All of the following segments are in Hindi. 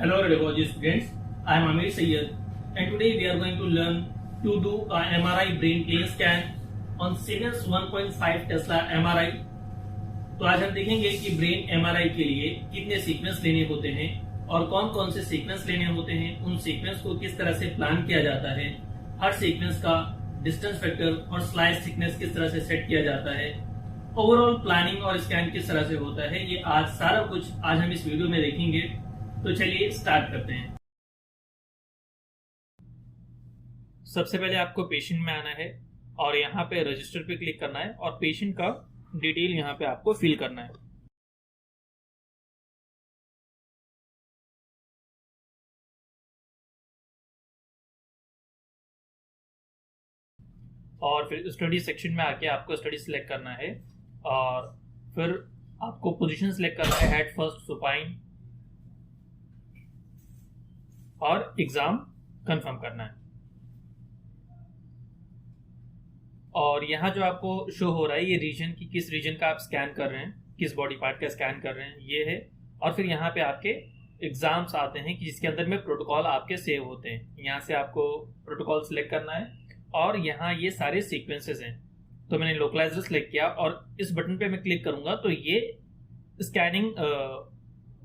Hello radiology students, I am Amir Sayyed and today we are going to learn to do a MRI brain plain scan on Siemens 1.5 Tesla MRI। तो आज हम देखेंगे कि ब्रेन एमआरआई के लिए कितने सीक्वेंस लेने होते हैं और कौन कौन से सीक्वेंस लेने होते हैं, उन सीक्वेंस को किस तरह से प्लान किया जाता है, हर सीक्वेंस का डिस्टेंस फैक्टर और स्लाइस थिकनेस किस तरह से सेट किया जाता है, ओवरऑल प्लानिंग और स्कैन किस तरह से होता है, ये आज सारा कुछ आज हम इस वीडियो में देखेंगे। तो चलिए स्टार्ट करते हैं। सबसे पहले आपको पेशेंट में आना है और यहाँ पे रजिस्टर पे क्लिक करना है और पेशेंट का डिटेल यहाँ पे आपको फिल करना है। और फिर स्टडी सेक्शन में आके आपको स्टडी सिलेक्ट करना है और फिर आपको पोजीशन सिलेक्ट करना है, हेड फर्स्ट सुपाइन, और एग्जाम कंफर्म करना है। और यहाँ जो आपको शो हो रहा है ये रीजन की किस रीजन का आप स्कैन कर रहे हैं, किस बॉडी पार्ट का स्कैन कर रहे हैं, ये है। और फिर यहाँ पे आपके एग्जाम्स आते हैं कि जिसके अंदर में प्रोटोकॉल आपके सेव होते हैं। यहाँ से आपको प्रोटोकॉल सिलेक्ट करना है और यहाँ ये सारे सीक्वेंसेस हैं। तो मैंने लोकलाइजर सिलेक्ट किया और इस बटन पे मैं क्लिक करूंगा तो ये स्कैनिंग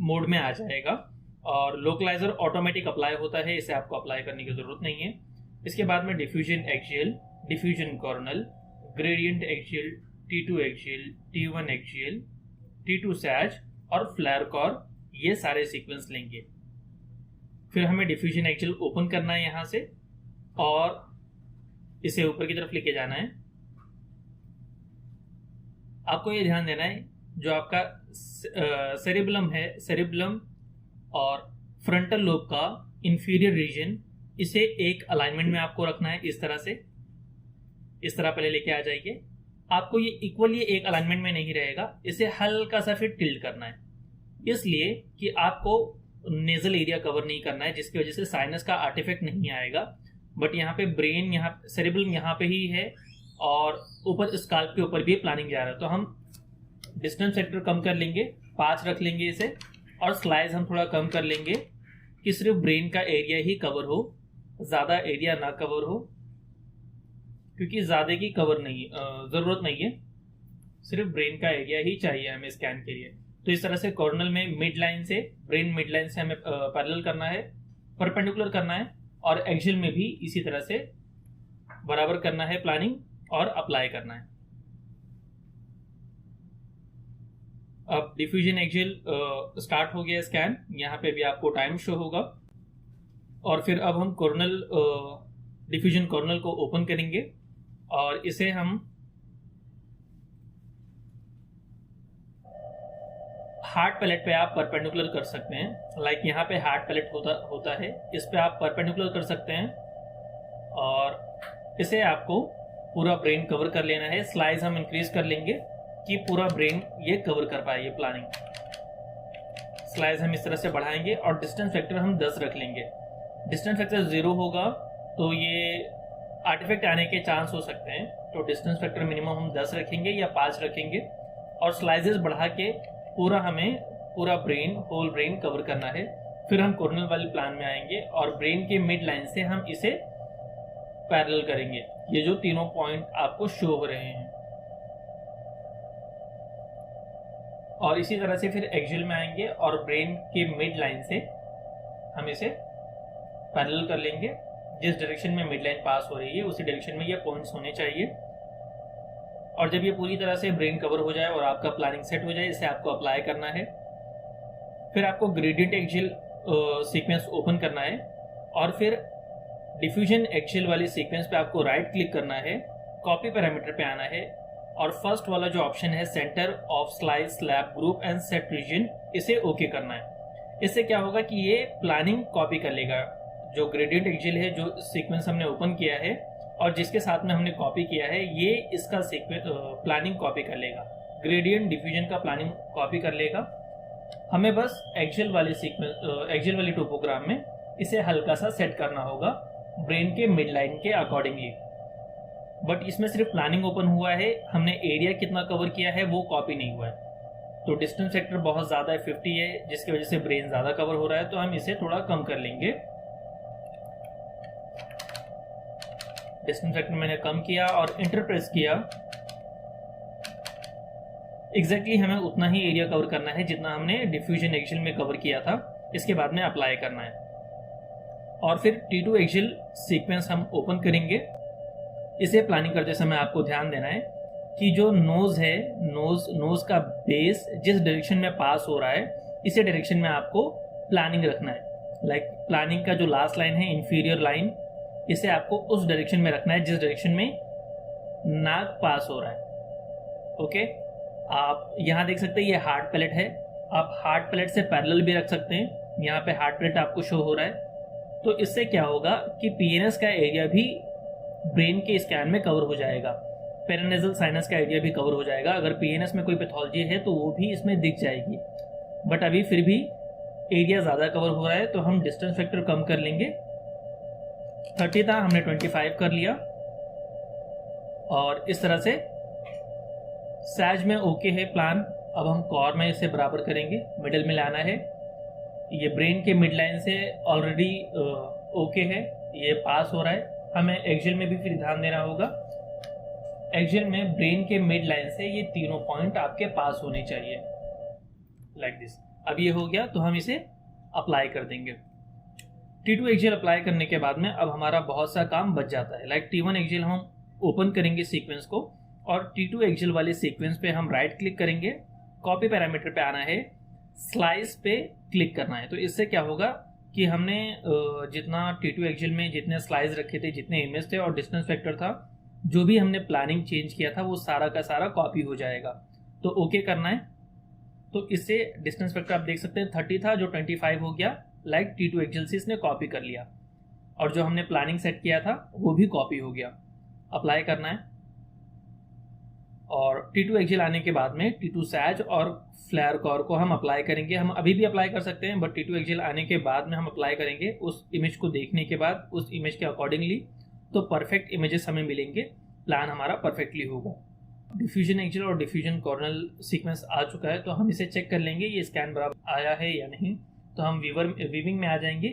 मोड में आ जाएगा और लोकलाइजर ऑटोमेटिक अप्लाई होता है, इसे आपको अप्लाई करने की जरूरत नहीं है। इसके बाद में diffusion axial, diffusion coronal, gradient axial, T2 axial, T1 axial, T2 सैज और फ्लैर कॉर, ये सारे सीक्वेंस लेंगे। फिर हमें डिफ्यूजन एक्सियल ओपन करना है यहाँ से और इसे ऊपर की तरफ लेके जाना है। आपको ये ध्यान देना है जो आपका सेरिबलम है, सेरिबलम और फ्रंटल लोब का इंफीरियर रीजन, इसे एक अलाइनमेंट में आपको रखना है। इस तरह से, इस तरह पहले लेके आ जाइए। आपको ये इक्वली एक अलाइनमेंट में नहीं रहेगा, इसे हल्का सा फिर टिल्ट करना है, इसलिए कि आपको नेजल एरिया कवर नहीं करना है, जिसकी वजह से साइनस का आर्टिफैक्ट नहीं आएगा। बट यहाँ पे ब्रेन, यहाँ सेरिबलम यहाँ पे ही है और ऊपर स्काल्प के ऊपर भी प्लानिंग जा रहा है। तो हम डिस्टेंस फैक्टर कम कर लेंगे, 5 रख लेंगे इसे, और स्लाइस हम थोड़ा कम कर लेंगे कि सिर्फ ब्रेन का एरिया ही कवर हो, ज्यादा एरिया ना कवर हो, क्योंकि ज्यादा की कवर नहीं जरूरत नहीं है, सिर्फ ब्रेन का एरिया ही चाहिए हमें स्कैन के लिए। तो इस तरह से कॉर्नल में मिड लाइन से, ब्रेन मिड लाइन से हमें पैरेलल करना है, परपेंडिकुलर करना है, और एक्सियल में भी इसी तरह से बराबर करना है प्लानिंग और अप्लाई करना है। अब डिफ्यूजन एक्सियल स्टार्ट हो गया स्कैन, यहाँ पे भी आपको टाइम शो होगा। और फिर अब हम कॉर्नल, डिफ्यूजन कॉर्नल को ओपन करेंगे और इसे हम हार्ड पैलेट पे आप परपेंडिकुलर कर सकते हैं। लाइक यहाँ पे हार्ड पैलेट होता है, इस पे आप परपेंडिकुलर कर सकते हैं और इसे आपको पूरा ब्रेन कवर कर लेना है। स्लाइस हम इंक्रीज कर लेंगे कि पूरा ब्रेन ये कवर कर पाए, ये प्लानिंग। स्लाइस हम इस तरह से बढ़ाएंगे और डिस्टेंस फैक्टर हम 10 रख लेंगे। डिस्टेंस फैक्टर 0 होगा तो ये आर्टिफैक्ट आने के चांस हो सकते हैं, तो डिस्टेंस फैक्टर मिनिमम हम 10 रखेंगे या 5 रखेंगे और स्लाइसेस बढ़ा के पूरा ब्रेन, होल ब्रेन कवर करना है। फिर हम कॉर्नल वाले प्लान में आएंगे और ब्रेन के मिड लाइन से हम इसे पैरेलल करेंगे, ये जो तीनों पॉइंट आपको शो हो रहे हैं। और इसी तरह से फिर एक्सियल में आएंगे और ब्रेन के मिड लाइन से हम इसे पैरेलल कर लेंगे। जिस डायरेक्शन में मिड लाइन पास हो रही है उसी डायरेक्शन में ये पॉइंट्स होने चाहिए। और जब ये पूरी तरह से ब्रेन कवर हो जाए और आपका प्लानिंग सेट हो जाए, इसे आपको अप्लाई करना है। फिर आपको ग्रेडियंट एक्सियल सीक्वेंस ओपन करना है और फिर डिफ्यूजन एक्सियल वाली सीक्वेंस पे आपको राइट क्लिक करना है, कॉपी पैरामीटर पे आना है और फर्स्ट वाला जो ऑप्शन है centre of slice slab group and set region, इसे ओके करना है। इससे क्या होगा कि ये प्लानिंग कॉपी कर लेगा। जो ग्रेडियंट एक्सियल है, जो सीक्वेंस हमने ओपन किया है और जिसके साथ में हमने कॉपी किया है, ये इसका प्लानिंग कॉपी कर लेगा। ग्रेडियंट डिफ्यूजन का प्लानिंग कॉपी कर लेगा। हमें बस एक्सियल वाली टोपोग्राम में इसे हल्का सा सेट करना होगा ब्रेन के मिड लाइन के अकॉर्डिंगली। बट इसमें सिर्फ प्लानिंग ओपन हुआ है, हमने एरिया कितना कवर किया है वो कॉपी नहीं हुआ है। तो डिस्टेंस फैक्टर बहुत ज़्यादा है, 50 है, जिसकी वजह से ब्रेन ज़्यादा कवर हो रहा है, तो हम इसे थोड़ा कम कर लेंगे। डिस्टेंस फैक्टर मैंने कम किया और इंटर प्रेस किया। एग्जैक्टली हमें उतना ही एरिया कवर करना है जितना हमने डिफ्यूजन एक्सियल में कवर किया था। इसके बाद में अप्लाई करना है और फिर T2 एक्सियल सीक्वेंस हम ओपन करेंगे। इसे प्लानिंग करते समय आपको ध्यान देना है कि जो नोज है, नोज का बेस जिस डायरेक्शन में पास हो रहा है, इसी डायरेक्शन में आपको प्लानिंग रखना है। लाइक प्लानिंग का जो लास्ट लाइन है, इंफीरियर लाइन, इसे आपको उस डायरेक्शन में रखना है जिस डायरेक्शन में नाक पास हो रहा है। ओके, आप यहाँ देख सकते हैं ये हार्ड पैलेट है। आप हार्ड पैलेट से पैरेलल भी रख सकते हैं। यहाँ पे हार्ड पैलेट आपको शो हो रहा है। तो इससे क्या होगा कि पीएनएस का एरिया भी ब्रेन के स्कैन में कवर हो जाएगा, पेरानेजल साइनस का एरिया भी कवर हो जाएगा। अगर पीएनएस में कोई पैथोलॉजी है तो वो भी इसमें दिख जाएगी। बट अभी फिर भी एरिया ज़्यादा कवर हो रहा है तो हम डिस्टेंस फैक्टर कम कर लेंगे। 30 था, हमने 25 कर लिया। और इस तरह से सैज में ओके है प्लान। अब हम कॉर में इसे बराबर करेंगे, मिडिल में लाना है। ये ब्रेन के मिड लाइन से ऑलरेडी ओके है, ये पास हो रहा है। हमें एक्सियल में भी फिर ध्यान देना होगा। एक्सियल में ब्रेन के मिड लाइन से ये तीनों पॉइंट आपके पास होने चाहिए, लाइक दिस। अब ये हो गया तो हम इसे अप्लाई कर देंगे। T2 एक्सियल अप्लाई करने के बाद में अब हमारा बहुत सा काम बच जाता है। लाइक T1 एक्सियल हम ओपन करेंगे सीक्वेंस को और T2 एक्सियल वाले सीक्वेंस पे हम राइट क्लिक करेंगे, कॉपी पैरामीटर पे आना है, स्लाइस पे क्लिक करना है। तो इससे क्या होगा कि हमने जितना T2 एक्सियल में जितने स्लाइस रखे थे, जितने इमेज थे और डिस्टेंस फैक्टर था, जो भी हमने प्लानिंग चेंज किया था वो सारा का सारा कॉपी हो जाएगा। तो ओके करना है। तो इससे डिस्टेंस फैक्टर आप देख सकते हैं 30 था जो 25 हो गया। लाइक T2 एक्सियल से इसने कॉपी कर लिया और जो हमने प्लानिंग सेट किया था वो भी कॉपी हो गया। अप्लाई करना है और T2 एक्सियल आने के बाद में T2 सैज और फ्लेयर कॉर को हम अप्लाई करेंगे। हम अभी भी अप्लाई कर सकते हैं बट T2 एक्सियल आने के बाद में हम अप्लाई करेंगे। उस इमेज को देखने के बाद उस इमेज के अकॉर्डिंगली तो परफेक्ट इमेजेस हमें मिलेंगे, प्लान हमारा परफेक्टली होगा। डिफ्यूजन एक्सियल और डिफ्यूजन कॉर्नल सीक्वेंस आ चुका है तो हम इसे चेक कर लेंगे ये स्कैन बराबर आया है या नहीं। तो हम वीविंग में आ जाएंगे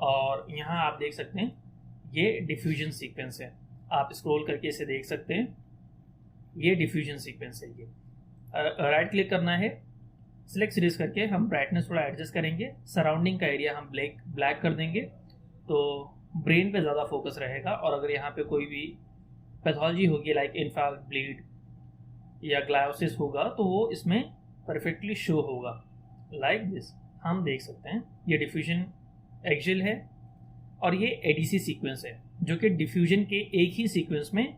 और यहाँ आप देख सकते हैं ये डिफ्यूजन सीक्वेंस है। आप स्क्रॉल करके इसे देख सकते हैं, ये डिफ्यूजन सीक्वेंस है। ये राइट क्लिक करना है, सिलेक्ट सीरीज करके हम ब्राइटनेस थोड़ा एडजस्ट करेंगे, सराउंडिंग का एरिया हम ब्लैक कर देंगे तो ब्रेन पे ज़्यादा फोकस रहेगा। और अगर यहाँ पे कोई भी पैथोलॉजी होगी लाइक इन्फार्क्ट, ब्लीड या ग्लायोसिस होगा तो वो इसमें परफेक्टली शो होगा, लाइक दिस। हम देख सकते हैं ये डिफ्यूजन एक्सियल है और ये एडीसी सीक्वेंस है, जो कि डिफ्यूजन के एक ही सीक्वेंस में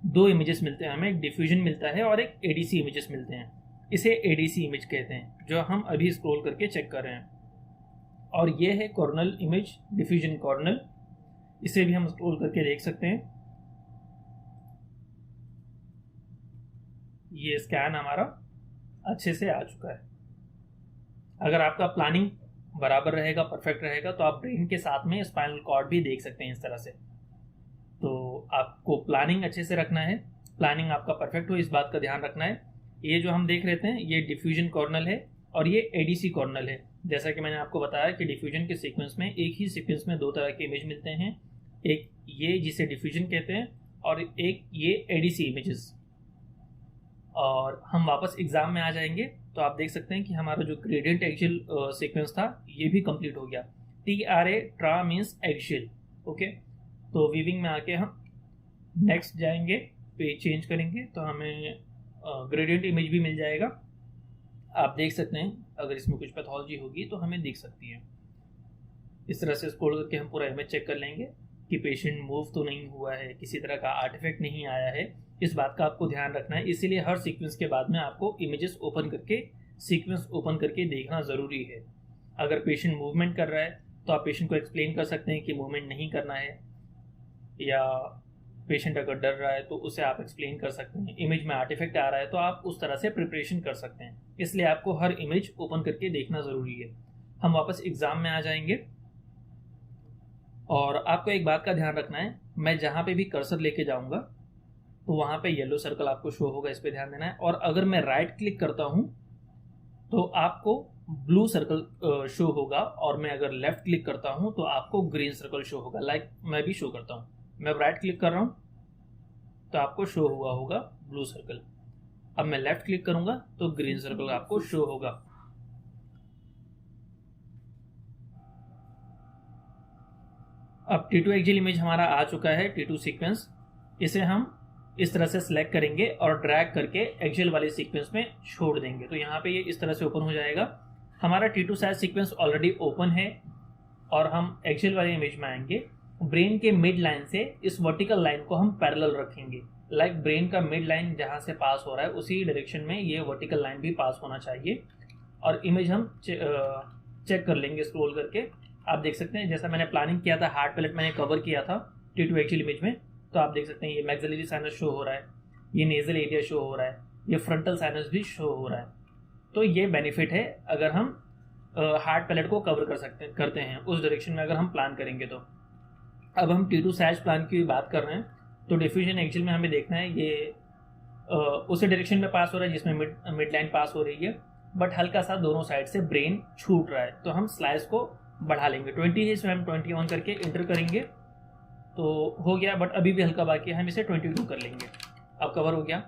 दो इमेजेस मिलते हैं। हमें एक डिफ्यूजन मिलता है और एक एडीसी इमेजेस मिलते हैं। इसे एडीसी इमेज कहते हैं, जो हम अभी स्क्रॉल करके चेक कर रहे हैं। और ये है कॉर्नल इमेज, डिफ्यूजन कॉर्नल। इसे भी हम स्क्रॉल करके देख सकते हैं। ये स्कैन हमारा अच्छे से आ चुका है। अगर आपका प्लानिंग बराबर रहेगा, परफेक्ट रहेगा, तो आप ब्रेन के साथ में स्पाइनल कॉर्ड भी देख सकते हैं इस तरह से। तो आपको प्लानिंग अच्छे से रखना है, प्लानिंग आपका परफेक्ट हो, इस बात का ध्यान रखना है। ये जो हम देख रहे हैं ये डिफ्यूजन कॉर्नल है और ये एडीसी कॉर्नल है। जैसा कि मैंने आपको बताया कि डिफ्यूजन के सीक्वेंस में एक ही सीक्वेंस में दो तरह के इमेज मिलते हैं, एक ये जिसे डिफ्यूजन कहते हैं और एक ये एडीसी इमेजेस। और हम वापस एग्जाम में आ जाएंगे तो आप देख सकते हैं कि हमारा जो ग्रेडियंट एक्सियल सीक्वेंस था ये भी कंप्लीट हो गया। ट्रा मीन्स एक्सियल। ओके, तो वीविंग में आके हम नेक्स्ट जाएंगे, पेज चेंज करेंगे तो हमें ग्रेडियंट इमेज भी मिल जाएगा। आप देख सकते हैं अगर इसमें कुछ पैथोलॉजी होगी तो हमें दिख सकती है। इस तरह से स्क्रॉल करके हम पूरा इमेज चेक कर लेंगे कि पेशेंट मूव तो नहीं हुआ है, किसी तरह का आर्टिफैक्ट नहीं आया है। इस बात का आपको ध्यान रखना है। इसीलिए हर सीक्वेंस के बाद में आपको इमेजेस ओपन करके, सीक्वेंस ओपन करके देखना ज़रूरी है। अगर पेशेंट मूवमेंट कर रहा है तो आप पेशेंट को एक्सप्लेन कर सकते हैं कि मूवमेंट नहीं करना है, या पेशेंट अगर डर रहा है तो उसे आप एक्सप्लेन कर सकते हैं। इमेज में आर्टिफैक्ट आ रहा है तो आप उस तरह से प्रिपरेशन कर सकते हैं। इसलिए आपको हर इमेज ओपन करके देखना ज़रूरी है। हम वापस एग्ज़ाम में आ जाएंगे और आपको एक बात का ध्यान रखना है, मैं जहाँ पे भी कर्सर लेके जाऊँगा तो वहाँ पे येलो सर्कल आपको शो होगा, इस पर ध्यान देना है। और अगर मैं राइट क्लिक करता हूँ तो आपको ब्लू सर्कल शो होगा, और मैं अगर लेफ्ट क्लिक करता हूँ तो आपको ग्रीन सर्कल शो होगा। लाइक मैं भी शो करता हूँ, मैं राइट क्लिक कर रहा हूँ तो आपको शो हुआ होगा ब्लू सर्कल। अब मैं लेफ्ट क्लिक करूंगा तो ग्रीन सर्कल आपको शो होगा। अब T2 एक्जियल इमेज हमारा आ चुका है, T2 सीक्वेंस। इसे हम इस तरह से सिलेक्ट करेंगे और ड्रैग करके एक्जियल वाले सीक्वेंस में छोड़ देंगे, तो यहाँ पे ये इस तरह से ओपन हो जाएगा। हमारा T2 size sequence already open है, और हम एक्जियल वाले इमेज में आएंगे। ब्रेन के मिड लाइन से इस वर्टिकल लाइन को हम पैरेलल रखेंगे। लाइक ब्रेन का मिड लाइन जहाँ से पास हो रहा है उसी डायरेक्शन में ये वर्टिकल लाइन भी पास होना चाहिए। और इमेज हम चेक कर लेंगे स्क्रॉल करके। आप देख सकते हैं जैसा मैंने प्लानिंग किया था, हार्ट पैलेट मैंने कवर किया था T2 एक्जियल इमेज में, तो आप देख सकते हैं ये मैक्सिलरी साइनस शो हो रहा है, ये नेजल एरिया शो हो रहा है, ये फ्रंटल साइनस भी शो हो रहा है। तो ये बेनिफिट है अगर हम हार्ट पैलेट को कवर करते हैं उस डायरेक्शन में अगर हम प्लान करेंगे तो। अब हम T2 सैज प्लान की बात कर रहे हैं, तो डिफ्यूजन एक्जियल में हमें देखना है ये उसी डायरेक्शन में पास हो रहा है जिसमें मिड लाइन पास हो रही है, बट हल्का सा दोनों साइड से ब्रेन छूट रहा है, तो हम स्लाइस को बढ़ा लेंगे। 20 है इसमें हम 21 करके इंटर करेंगे तो हो गया, बट अभी भी हल्का बाकी है, हम इसे 22 कर लेंगे। अब कवर हो गया।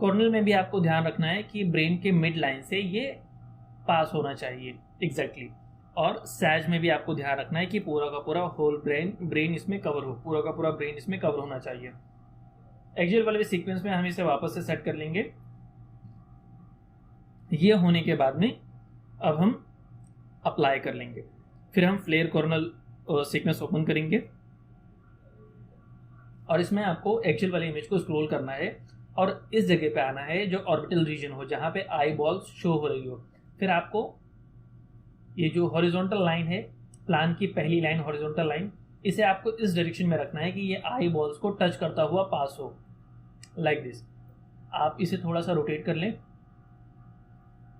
कॉर्नल में भी आपको ध्यान रखना है कि ब्रेन के मिड लाइन से ये पास होना चाहिए एग्जैक्टली। और सैज में भी आपको ध्यान रखना है कि पूरा का पूरा होल ब्रेन इसमें कवर हो, पूरा का पूरा ब्रेन इसमें कवर होना चाहिए। एक्जियल वाले सीक्वेंस में हम इसे वापस से सेट कर लेंगे। ये होने के बाद में अब हम अप्लाई कर लेंगे। फिर हम फ्लेयर कॉर्नल सीक्वेंस ओपन करेंगे, और इसमें आपको एक्जियल वाले इमेज को स्क्रॉल करना है और इस जगह पे आना है जो ऑर्बिटल रीजन हो, जहाँ पे आई बॉल्स शो हो रही हो। फिर आपको ये जो हॉरिजॉन्टल लाइन है, प्लान की पहली लाइन हॉरिजॉन्टल लाइन, इसे आपको इस डायरेक्शन में रखना है कि ये आई बॉल्स को टच करता हुआ पास हो, लाइक दिस। आप इसे थोड़ा सा रोटेट कर लें।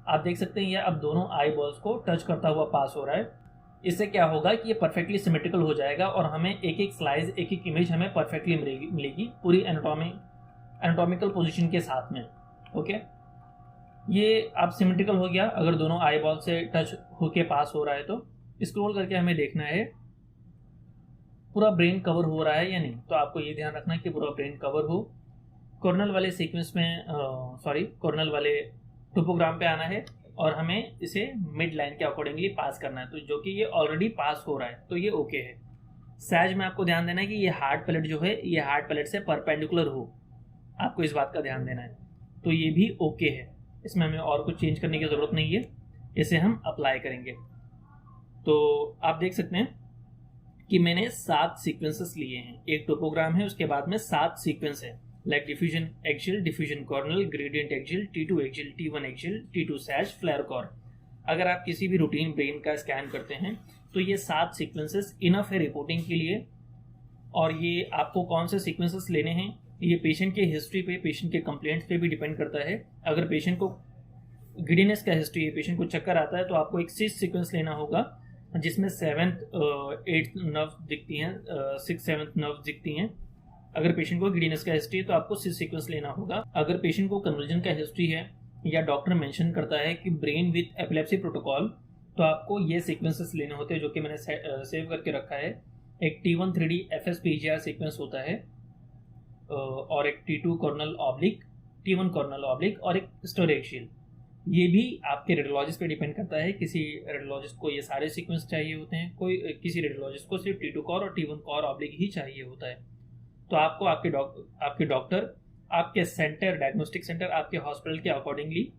आप देख सकते हैं ये अब दोनों आई बॉल्स को टच करता हुआ पास हो रहा है। इससे क्या होगा कि ये परफेक्टली सिमेट्रिकल हो जाएगा और हमें एक एक स्लाइस, एक एक इमेज हमें परफेक्टली मिलेगी पूरी एनाटॉमिकल पोजीशन के साथ में। ओके, ये अब सिमेट्रिकल हो गया अगर दोनों आई बॉल से टच होके पास हो रहा है। तो स्क्रॉल करके हमें देखना है पूरा ब्रेन कवर हो रहा है या नहीं, तो आपको ये ध्यान रखना है कि पूरा ब्रेन कवर हो। कॉर्नल वाले सीक्वेंस में कॉर्नल वाले टोपोग्राम पे आना है और हमें इसे मिड लाइन के अकॉर्डिंगली पास करना है, तो जो कि ये ऑलरेडी पास हो रहा है तो ये ओके है। सैज में आपको ध्यान देना है कि ये हार्ट पैलेट जो है ये हार्ट पैलेट से परपेंडिकुलर हो, आपको इस बात का ध्यान देना है, तो ये भी ओके है। इसमें हमें और कुछ चेंज करने की ज़रूरत नहीं है। इसे हम अप्लाई करेंगे तो आप देख सकते हैं कि मैंने 7 सीक्वेंसेस लिए हैं। एक टोपोग्राम है, उसके बाद में 7 सीक्वेंस है, like diffusion axial, diffusion coronal, gradient axial, T2 axial, T1 axial, T2 sag, flare core. अगर आप किसी भी रूटीन ब्रेन का स्कैन करते हैं तो ये 7 सीक्वेंसेस इनफ है रिपोर्टिंग के लिए। और ये आपको कौन से सीक्वेंसेस लेने हैं ये पेशेंट के हिस्ट्री पे, पेशेंट के कंप्लेंट्स पे भी डिपेंड करता है। अगर पेशेंट को गिडीनेस का हिस्ट्री है, पेशेंट को चक्कर आता है, तो आपको एक 6 सीक्वेंस लेना होगा जिसमें 7th 8th नर्व दिखती हैं, 6th 7th नर्व दिखती हैं। अगर पेशेंट को गिडीनेस का हिस्ट्री है तो आपको 6 सीक्वेंस लेना होगा। अगर पेशेंट को कन्वर्जन का हिस्ट्री है या डॉक्टर मेंशन करता है कि ब्रेन विथ एपिलेप्सी प्रोटोकॉल, तो आपको ये सीक्वेंसेस लेने होते हैं जो कि मैंने सेव करके रखा है। एक T1 3D FSPGR सीक्वेंस होता है और एक T2 Cornell oblique, T1 Cornell oblique और एक स्टोरेक्शियल। ये भी आपके रेडियोलॉजिस्ट पे डिपेंड करता है। किसी रेडियोलॉजिस्ट को ये सारे सीक्वेंस चाहिए होते हैं, किसी रेडियोलॉजिस्ट को सिर्फ T2 कॉर और T1 कॉर ऑब्लिक ही चाहिए होता है। तो आपको आपके डॉक्टर, आपके सेंटर, डायग्नोस्टिक सेंटर, आपके हॉस्पिटल के अकॉर्डिंगली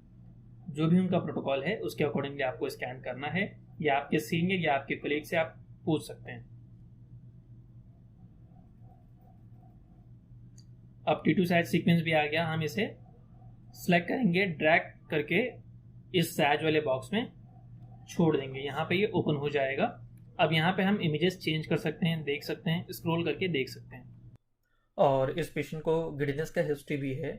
जो भी उनका प्रोटोकॉल है उसके अकॉर्डिंगली आपको स्कैन करना है, या आपके सीनियर या आपके कलीग से आप पूछ सकते हैं। अब T2 सैज सीक्वेंस भी आ गया, हम इसे सेलेक्ट करेंगे, ड्रैग करके इस सैज वाले बॉक्स में छोड़ देंगे। यहाँ पे ये ओपन हो जाएगा। अब यहाँ पे हम इमेजेस चेंज कर सकते हैं, देख सकते हैं, स्क्रॉल करके देख सकते हैं। और इस पेशेंट को गिडनेस का हिस्ट्री भी है,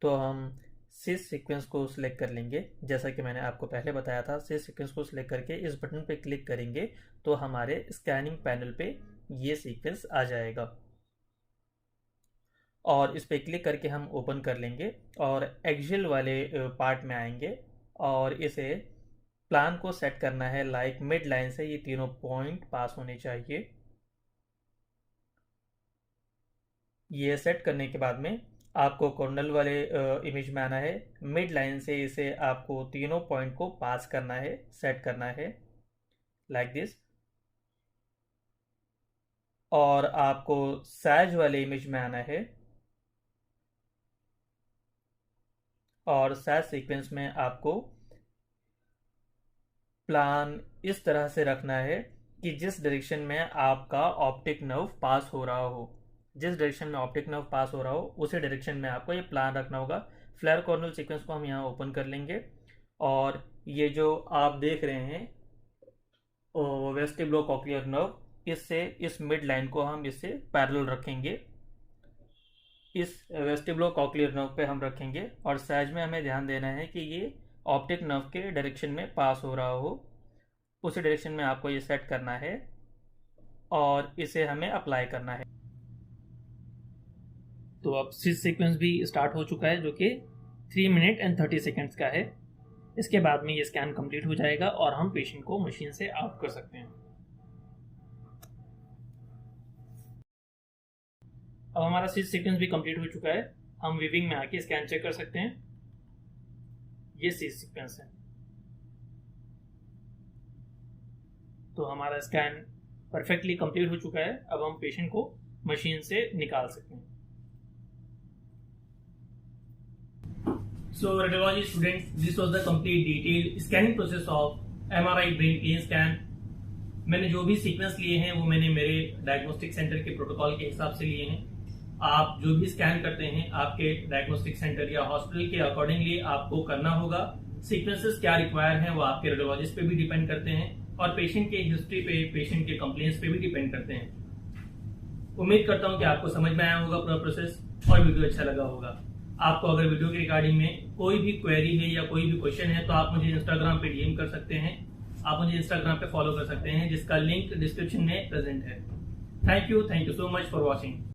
तो हम सिस सीक्वेंस को सिलेक्ट कर लेंगे। जैसा कि मैंने आपको पहले बताया था, सिस सीक्वेंस को सिलेक्ट करके इस बटन पे क्लिक करेंगे तो हमारे स्कैनिंग पैनल पे ये सीक्वेंस आ जाएगा, और इस पे क्लिक करके हम ओपन कर लेंगे और एक्जियल वाले पार्ट में आएंगे और इसे प्लान को सेट करना है लाइक मिड लाइन से ये तीनों पॉइंट पास होने चाहिए। ये सेट करने के बाद में आपको कॉर्नर वाले इमेज में आना है, मिड लाइन से इसे आपको तीनों पॉइंट को पास करना है, सेट करना है लाइक दिस। और आपको सैज वाले इमेज में आना है और सैज सीक्वेंस में आपको प्लान इस तरह से रखना है कि जिस डायरेक्शन में आपका ऑप्टिक नर्व पास हो रहा हो, जिस डायरेक्शन में ऑप्टिक नर्व पास हो रहा हो उसी डायरेक्शन में आपको ये प्लान रखना होगा। फ्लेयर कॉर्नल सीक्वेंस को हम यहाँ ओपन कर लेंगे और ये जो आप देख रहे हैं वेस्टिब्युलोकॉक्लियर नर्व, इससे इस मिड लाइन को हम इससे पैरेलल रखेंगे, इस वेस्टिब्युलोकॉक्लियर नर्व पे हम रखेंगे। और सैज में हमें ध्यान देना है कि ये ऑप्टिक नर्व के डायरेक्शन में पास हो रहा हो, उसी डायरेक्शन में आपको ये सेट करना है और इसे हमें अप्लाई करना है। तो अब सिस सीक्वेंस भी स्टार्ट हो चुका है जो कि 3 मिनट एंड 30 सेकेंड्स का है। इसके बाद में ये स्कैन कंप्लीट हो जाएगा और हम पेशेंट को मशीन से आउट कर सकते हैं। अब हमारा सिस सीक्वेंस भी कंप्लीट हो चुका है, हम वीविंग में आके स्कैन चेक कर सकते हैं। ये सिस सीक्वेंस है। तो हमारा स्कैन परफेक्टली कंप्लीट हो चुका है। अब हम पेशेंट को मशीन से निकाल सकते हैं। So radiology students, this was the complete detailed scanning process of MRI brain plane scan. मैंने जो भी सीक्वेंस लिए हैं वो मैंने मेरे डायग्नोस्टिक सेंटर के प्रोटोकॉल के हिसाब से लिए हैं। आप जो भी स्कैन करते हैं आपके डायग्नोस्टिक सेंटर या हॉस्पिटल के अकॉर्डिंगली आपको करना होगा। सीक्वेंसेस क्या रिक्वायर हैं वो आपके रेडियोलॉजिस्ट पे भी डिपेंड करते हैं और पेशेंट के हिस्ट्री पे, पेशेंट के कंप्लेंट्स पे भी डिपेंड करते हैं। उम्मीद करता हूँ कि आपको समझ में आया होगा पूरा प्रोसेस और वीडियो अच्छा लगा होगा। आपको अगर वीडियो के रिगार्डिंग में कोई भी क्वेरी है या कोई भी क्वेश्चन है तो आप मुझे इंस्टाग्राम पे डीएम कर सकते हैं। आप मुझे इंस्टाग्राम पे फॉलो कर सकते हैं जिसका लिंक डिस्क्रिप्शन में प्रेजेंट है। Thank you so much for watching.